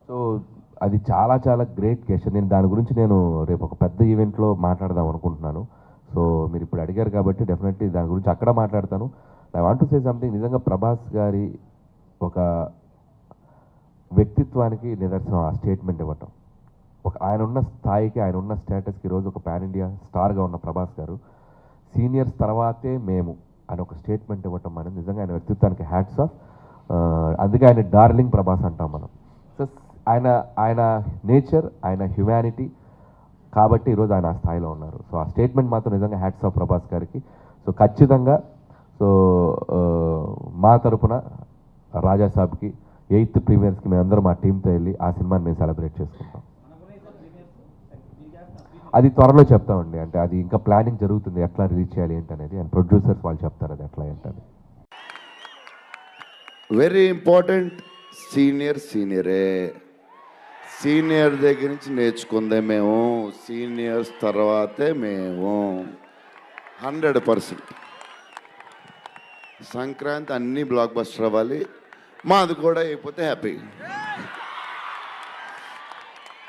So అది చాలా చాలా గ్రేట్ క్వశ్చన్. దాని గురించి నేను రేపు ఒక పెద్ద ఈవెంట్లో మాట్లాడదాం అనుకుంటున్నాను. సో మీరు ఇప్పుడు అడిగారు కాబట్టి డెఫినెట్లీ దాని గురించి అక్కడ మాట్లాడతాను. I want to say something. నిజంగా ప్రభాస్ గారి ఒక వ్యక్తిత్వానికి నిదర్శనం ఆ స్టేట్మెంట్ ఇవ్వటం. ఆయన ఉన్న స్థాయికి, ఆయన ఉన్న స్టేటస్కి ఈరోజు ఒక పాన్ ఇండియా స్టార్గా ఉన్న ప్రభాస్ గారు సీనియర్స్ తర్వాతే మేము అని ఒక స్టేట్మెంట్ ఇవ్వటం అనేది నిజంగా ఆయన వ్యక్తిత్వానికి హ్యాట్స్ ఆఫ్. అందుకే ఆయన డార్లింగ్ ప్రభాస్ అంటాం మనం. సో ఆయన నేచర్, ఆయన హ్యుమానిటీ కాబట్టి ఈరోజు ఆయన ఆ స్థాయిలో ఉన్నారు. సో ఆ స్టేట్మెంట్ మాత్రం నిజంగా హ్యాట్స్ ఆఫ్ ప్రభాస్ గారికి. సో ఖచ్చితంగా సో మా తరపున రాజాసాబ్కి 8th ప్రీమియర్స్కి మేమందరం మా టీంతో వెళ్ళి ఆ సినిమాని మేము సెలబ్రేట్ చేసుకుంటాం. అది త్వరలో చెప్తామండి. అంటే అది ఇంకా ప్లానింగ్ జరుగుతుంది, ఎట్లా రిలీజ్ చేయాలి ఏంటనేది. అండ్ ప్రొడ్యూసర్స్ వాళ్ళు చెప్తారు అది ఎట్లా ఏంటని. Very important. సీనియరే. సీనియర్ దగ్గర నుంచి నేర్చుకుందే మేము, సీనియర్స్ తర్వాతే మేము. 100%. సంక్రాంతి అన్ని బ్లాక్ బస్టర్ అవ్వాలి, మాది కూడా అయిపోతే హ్యాపీ.